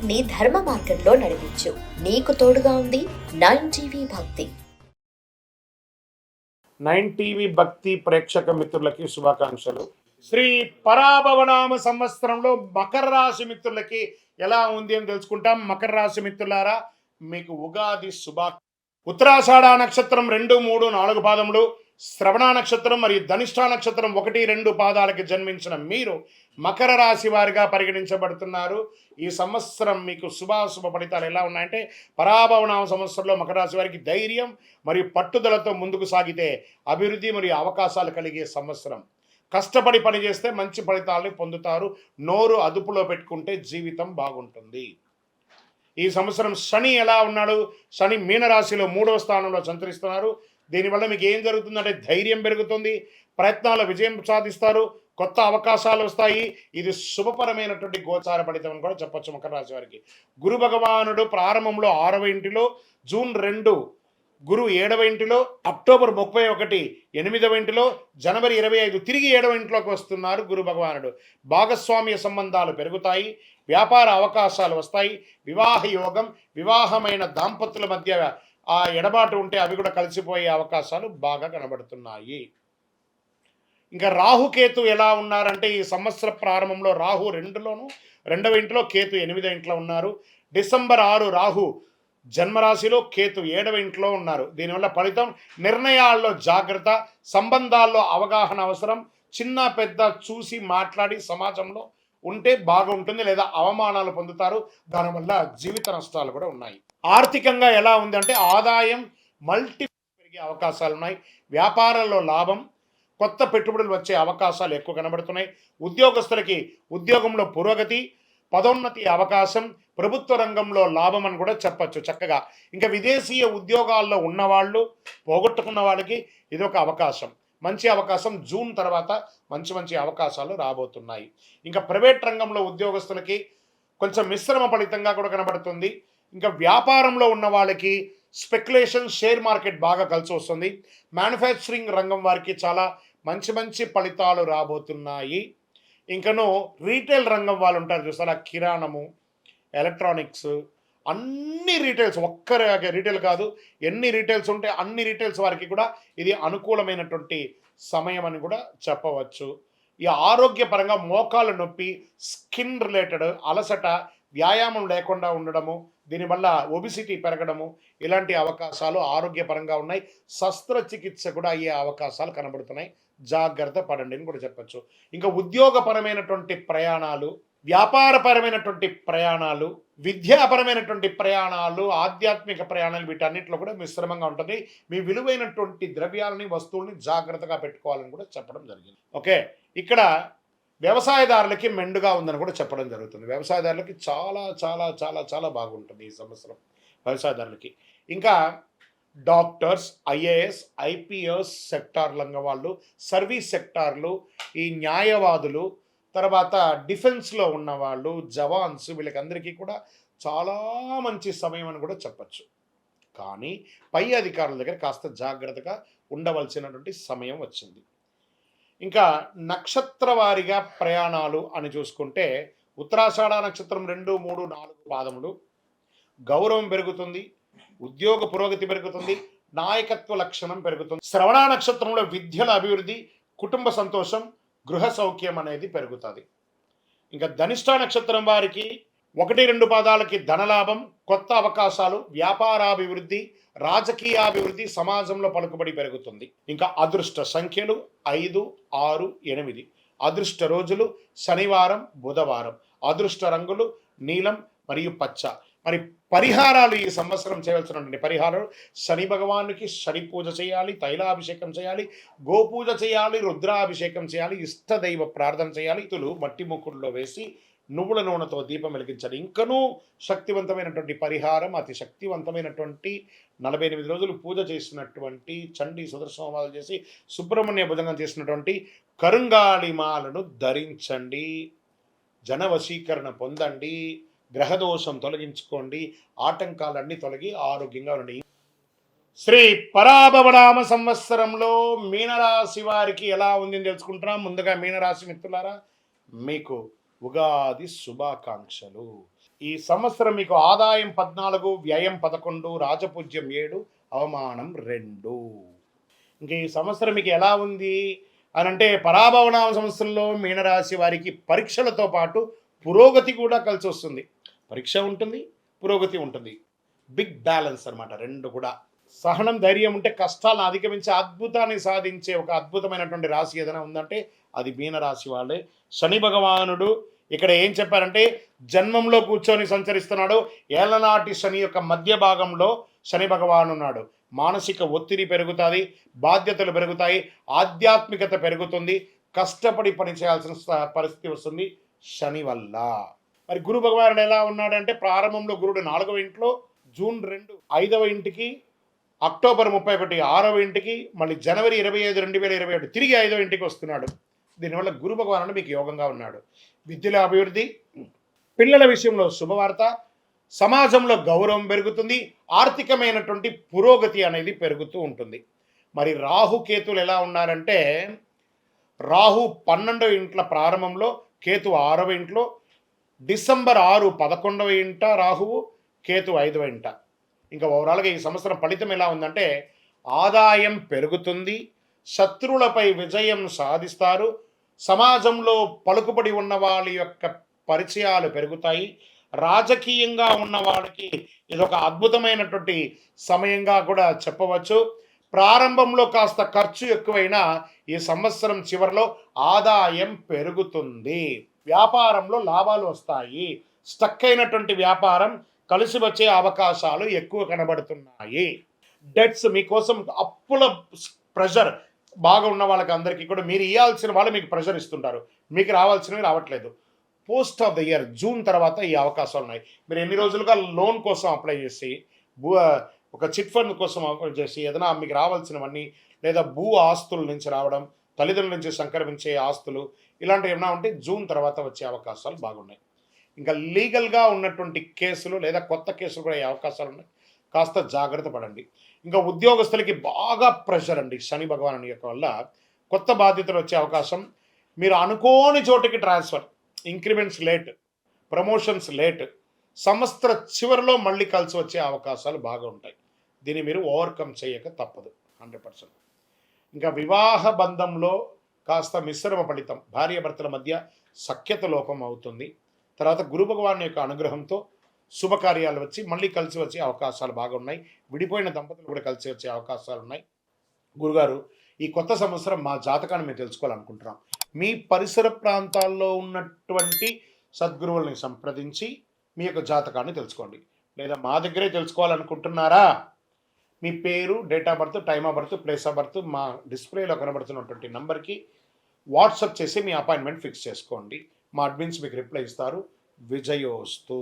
ని ధర్మ మార్గంలో నడిపించు. నీకు తోడుగా ఉంది 9 భక్తి. 9 భక్తి ప్రేక్షక మిత్రులకి శుభాకాంక్షలు. శ్రీ పరాభవనామ సంవత్సరంలో మకర రాశి మిత్రులకి ఎలా ఉంది అని తెలుసుకుంటాం. మకర రాశి మిత్రులారా, మీకు ఉగాది ఉత్తరాషాఢ నక్షత్రం 2, 3, 4 పాదములు, శ్రవణ నక్షత్రం మరియు ధనిష్ఠా నక్షత్రం 1, 2 పాదాలకి జన్మించిన మీరు మకర రాశి వారిగా పరిగణించబడుతున్నారు. ఈ సంవత్సరం మీకు శుభాశుభ ఫలితాలు ఎలా ఉన్నాయంటే, పరాభవనామ సంవత్సరంలో మకర రాశి వారికి ధైర్యం మరియు పట్టుదలతో ముందుకు సాగితే అభివృద్ధి మరియు అవకాశాలు కలిగే సంవత్సరం. కష్టపడి పనిచేస్తే మంచి ఫలితాలని పొందుతారు. నోరు అదుపులో పెట్టుకుంటే జీవితం బాగుంటుంది. ఈ సంవత్సరం శని ఎలా ఉన్నాడు? శని మీనరాశిలో 3వ స్థానంలో సంచరిస్తున్నారు. దీనివల్ల మీకు ఏం జరుగుతుందంటే ధైర్యం పెరుగుతుంది, ప్రయత్నాల విజయం సాధిస్తారు, కొత్త అవకాశాలు వస్తాయి. ఇది శుభపరమైనటువంటి గోచార ఫలితం అని కూడా చెప్పొచ్చు మకర రాశి వారికి. గురు భగవానుడు ప్రారంభంలో 6వ ఇంటిలో, జూన్ 2 గురు 7వ ఇంటిలో, అక్టోబర్ 31 8వ ఇంటిలో, జనవరి 25 తిరిగి 7వ ఇంట్లోకి వస్తున్నారు గురు భగవానుడు. భాగస్వామ్య సంబంధాలు పెరుగుతాయి, వ్యాపార అవకాశాలు వస్తాయి, వివాహ యోగం, వివాహమైన దాంపత్యుల మధ్య ఆ ఎడబాటు ఉంటే అవి కూడా కలిసిపోయే అవకాశాలు బాగా కనబడుతున్నాయి. ఇంకా రాహుకేతు ఎలా ఉన్నారంటే, ఈ సంవత్సర ప్రారంభంలో రాహు 2వ ఇంట్లో, కేతు 8వ ఇంట్లో ఉన్నారు. డిసెంబర్ 6 రాహు జన్మరాశిలో, కేతు 7వ ఇంట్లో ఉన్నారు. దీనివల్ల ఫలితం నిర్ణయాల్లో జాగ్రత్త, సంబంధాల్లో అవగాహన అవసరం. చిన్న పెద్ద చూసి మాట్లాడి సమాజంలో ఉంటే బాగుంటుంది, లేదా అవమానాలు పొందుతారు. దానివల్ల జీవిత నష్టాలు కూడా ఉన్నాయి. ఆర్థికంగా ఎలా ఉంది అంటే, ఆదాయం పెరిగే అవకాశాలు ఉన్నాయి. వ్యాపారంలో లాభం, కొత్త పెట్టుబడులు వచ్చే అవకాశాలు ఎక్కువ కనబడుతున్నాయి. ఉద్యోగస్తులకి ఉద్యోగంలో పురోగతి, పదోన్నతి అవకాశం, ప్రభుత్వ రంగంలో లాభం అని కూడా చెప్పచ్చు చక్కగా. ఇంకా విదేశీయ ఉద్యోగాల్లో ఉన్నవాళ్ళు, పోగొట్టుకున్న వాళ్ళకి ఇది ఒక అవకాశం, మంచి అవకాశం. జూన్ తర్వాత మంచి అవకాశాలు రాబోతున్నాయి. ఇంకా ప్రైవేట్ రంగంలో ఉద్యోగస్తులకి కొంచెం మిశ్రమ ఫలితంగా కూడా కనబడుతుంది. ఇంకా వ్యాపారంలో ఉన్న వాళ్ళకి స్పెక్యులేషన్, షేర్ మార్కెట్ బాగా కలిసి వస్తుంది. మ్యానుఫ్యాక్చరింగ్ రంగం వారికి చాలా మంచి ఫలితాలు రాబోతున్నాయి. ఇంకను రీటైల్ రంగం వాళ్ళు ఉంటారు చూసారా, కిరాణము, ఎలక్ట్రానిక్స్, అన్ని రీటైల్స్, ఒక్క రీటైల్ కాదు, ఎన్ని రీటైల్స్ ఉంటే అన్ని రీటైల్స్ వారికి కూడా ఇది అనుకూలమైనటువంటి సమయం అని కూడా చెప్పవచ్చు. ఈ ఆరోగ్యపరంగా మోకాళ్ళ నొప్పి, స్కిన్ రిలేటెడ్ అలసట, వ్యాయామం లేకుండా ఉండడము, దీనివల్ల ఒబిసిటీ పెరగడము, ఇలాంటి అవకాశాలు ఆరోగ్యపరంగా ఉన్నాయి. శస్త్రచికిత్స కూడా అయ్యే అవకాశాలు కనబడుతున్నాయి. జాగ్రత్త పడండి అని కూడా చెప్పచ్చు. ఇంకా ఉద్యోగపరమైనటువంటి ప్రయాణాలు, వ్యాపారపరమైనటువంటి ప్రయాణాలు, విద్యాపరమైనటువంటి ప్రయాణాలు, ఆధ్యాత్మిక ప్రయాణాలు, వీటన్నిటిలో కూడా మిశ్రమంగా ఉంటుంది. మీ విలువైనటువంటి ద్రవ్యాలని, వస్తువుల్ని జాగ్రత్తగా పెట్టుకోవాలని కూడా చెప్పడం జరిగింది. ఓకే, ఇక్కడ వ్యవసాయదారులకి మెండుగా ఉందని కూడా చెప్పడం జరుగుతుంది. వ్యవసాయదారులకి చాలా చాలా చాలా చాలా బాగుంటుంది ఈ సంవత్సరం వ్యవసాయదారులకి. ఇంకా డాక్టర్స్, ఐఏఎస్, ఐపీఎస్ సెక్టార్ రంగ వాళ్ళు, సర్వీస్ సెక్టార్లు, ఈ న్యాయవాదులు, తర్వాత డిఫెన్స్లో ఉన్నవాళ్ళు, జవాన్స్, వీళ్ళకందరికీ కూడా చాలా మంచి సమయం అని కూడా చెప్పచ్చు. కానీ పై అధికారుల దగ్గర కాస్త జాగ్రత్తగా ఉండవలసినటువంటి సమయం వచ్చింది. ఇంకా నక్షత్ర వారిగా ప్రయాణాలు అని చూసుకుంటే, ఉత్తరాషాఢ నక్షత్రం 2, 3, 4 పాదములు, గౌరవం పెరుగుతుంది, ఉద్యోగ పురోగతి పెరుగుతుంది, నాయకత్వ లక్షణం పెరుగుతుంది. శ్రవణ నక్షత్రంలో విద్యల అభివృద్ధి, కుటుంబ సంతోషం, గృహ సౌఖ్యం అనేది పెరుగుతుంది. ఇంకా ధనిష్ఠా నక్షత్రం వారికి 1, 2 పాదాలకి ధనలాభం, కొత్త అవకాశాలు, వ్యాపారాభివృద్ధి, రాజకీయాభివృద్ధి, సమాజంలో పలుకుబడి పెరుగుతుంది. ఇంకా అదృష్ట సంఖ్యలు 5, 6, 8. అదృష్ట రోజులు శనివారం, బుధవారం. అదృష్ట రంగులు నీలం మరియు పచ్చ. మరి పరిహారాలు, ఈ సంవత్సరం చేయవలసినటువంటి పరిహారాలు: శని భగవానుకి శని పూజ చేయాలి, తైలాభిషేకం చేయాలి, గోపూజ చేయాలి, రుద్రాభిషేకం చేయాలి, ఇష్టదైవ ప్రార్థన చేయాలి, ఇతులు మట్టి ముక్కుల్లో వేసి నువ్వుల నూనెతో దీపం వెలిగించాలి. ఇంకనూ శక్తివంతమైనటువంటి పరిహారం, అతి శక్తివంతమైనటువంటి 48 రోజులు పూజ చేసినటువంటి, చండీ సుదర్శనమాలు చేసి సుబ్రహ్మణ్య భుజంగం చేసినటువంటి కరుంగాళిమాలను ధరించండి. జనవశీకరణ పొందండి, గ్రహదోషం తొలగించుకోండి, ఆటంకాలన్నీ తొలగి ఆరోగ్యంగా ఉండండి. శ్రీ పరాభవనామ సంవత్సరంలో మీనరాశి వారికి ఎలా ఉందని తెలుసుకుంటున్నాం. ముందుగా మీనరాశి మిత్రులారా, మీకు ఉగాది శుభాకాంక్షలు. ఈ సంవత్సరం మీకు ఆదాయం 14, వ్యయం 11, రాజపూజ్యం 7, అవమానం 2. ఇంకా ఈ సంవత్సరం మీకు ఎలా ఉంది అని అంటే పరాభవనామ సంవత్సరంలో మీనరాశి వారికి పరీక్షలతో పాటు పురోగతి కూడా కలిసి వస్తుంది. పరీక్ష ఉంటుంది, పురోగతి ఉంటుంది. బిగ్ బ్యాలెన్స్ అనమాట రెండు కూడా. సహనం, ధైర్యం ఉంటే కష్టాలను అధిగమించి అద్భుతాన్ని సాధించే ఒక అద్భుతమైనటువంటి రాశి ఏదైనా ఉందంటే అది మీనరాశి వాళ్ళే. శని భగవానుడు ఇక్కడ ఏం చెప్పారంటే జన్మంలో కూర్చొని సంచరిస్తున్నాడు. ఏళ్ళనాటి శని యొక్క మధ్య భాగంలో శని భగవాను ఉన్నాడు. మానసిక ఒత్తిడి పెరుగుతుంది, బాధ్యతలు పెరుగుతాయి, ఆధ్యాత్మికత పెరుగుతుంది, కష్టపడి పని చేయాల్సిన పరిస్థితి వస్తుంది శని వల్ల. మరి గురు భగవానుడు ఎలా ఉన్నాడంటే ప్రారంభంలో గురుడు 4వ ఇంట్లో, జూన్ 2 5వ ఇంటికి, అక్టోబర్ 31 6వ ఇంటికి, మళ్ళీ జనవరి 25 2021 తిరిగి 5వ ఇంటికి వస్తున్నాడు. దీనివల్ల గురు భగవానుడు మీకు యోగంగా ఉన్నాడు. విద్యలో అభివృద్ధి, పిల్లల విషయంలో శుభవార్త, సమాజంలో గౌరవం పెరుగుతుంది, ఆర్థికమైనటువంటి పురోగతి అనేది పెరుగుతూ ఉంటుంది. మరి రాహు కేతులు ఎలా ఉన్నారంటే రాహు 12వ ఇంట్ల ప్రారంభంలో, కేతు 6వ ఇంట్లో, డిసెంబర్ 6 11వ ఇంట రాహువు, కేతు 5వ ఇంట. ఇంకా ఓవరాల్గా ఈ సంవత్సరం ఫలితం ఎలా ఉందంటే ఆదాయం పెరుగుతుంది, శత్రువులపై విజయం సాధిస్తారు, సమాజంలో పలుకుబడి ఉన్న వాళ్ళ యొక్క పరిచయాలు పెరుగుతాయి, రాజకీయంగా ఉన్న వాళ్ళకి ఇదొక అద్భుతమైనటువంటి సమయంగా కూడా చెప్పవచ్చు. ప్రారంభంలో కాస్త ఖర్చు ఎక్కువైనా ఈ సంవత్సరం చివరిలో ఆదాయం పెరుగుతుంది, వ్యాపారంలో లాభాలు వస్తాయి, స్టక్ అయినటువంటి వ్యాపారం కలిసి వచ్చే అవకాశాలు ఎక్కువ కనబడుతున్నాయి. డెట్స్ మీకోసం అప్పుల ప్రెషర్ బాగా ఉన్న వాళ్ళకి అందరికీ కూడా మీరు ఇవ్వాల్సిన వాళ్ళు మీకు ప్రెషర్ ఇస్తుంటారు, మీకు రావాల్సినవి రావట్లేదు. Post of the year June తర్వాత ఈ అవకాశాలు ఉన్నాయి. మీరు ఎన్ని రోజులుగా లోన్ కోసం అప్లై చేసి ఒక చిట్ ఫండ్ కోసం అప్లై చేసి ఏదైనా మీకు రావాల్సినవన్నీ లేదా భూ ఆస్తుల నుంచి రావడం, తల్లిదండ్రుల నుంచి సంక్రమించే ఆస్తులు ఇలాంటివి ఏమైనా ఉంటే జూన్ తర్వాత వచ్చే అవకాశాలు బాగున్నాయి. ఇంకా లీగల్గా ఉన్నటువంటి కేసులు లేదా కొత్త కేసులు కూడా అయ్యే అవకాశాలు ఉన్నాయి, కాస్త జాగ్రత్త పడండి. ఇంకా ఉద్యోగస్తులకి బాగా ప్రెషర్ అండి శని భగవాను యొక్క వల్ల కొత్త బాధ్యతలు వచ్చే అవకాశం, మీరు అనుకోని చోటికి transfer, increments late, promotions late, సంవత్సర చివరిలో మళ్ళీ కలిసి వచ్చే అవకాశాలు బాగా ఉంటాయి. దీన్ని మీరు ఓవర్కమ్ చేయక తప్పదు 100%. ఇంకా వివాహ బంధంలో కాస్త మిశ్రమ ఫలితం, భార్యాభర్తల మధ్య సఖ్యత లోపం అవుతుంది. తర్వాత గురు భగవాన్ యొక్క అనుగ్రహంతో శుభకార్యాలు వచ్చి మళ్ళీ కలిసి వచ్చే అవకాశాలు బాగా ఉన్నాయి. విడిపోయిన దంపతులు కూడా కలిసి వచ్చే అవకాశాలు ఉన్నాయి. గురుగారు, ఈ కొత్త సంవత్సరం మా జాతకాన్ని మేము తెలుసుకోవాలనుకుంటున్నాం. మీ పరిసర ప్రాంతాల్లో ఉన్నటువంటి సద్గురువుల్ని సంప్రదించి మీ యొక్క జాతకాన్ని తెలుసుకోండి. లేదా మా దగ్గరే తెలుసుకోవాలనుకుంటున్నారా? మీ పేరు, date of birth, time of birth, place of birth మా డిస్ప్లేలో కనబడుతున్నటువంటి నంబర్కి వాట్సాప్ చేసి మీ అపాయింట్మెంట్ ఫిక్స్ చేసుకోండి. మా అడ్మిన్స్ మీకు రిప్లై ఇస్తారు. విజయోస్తు.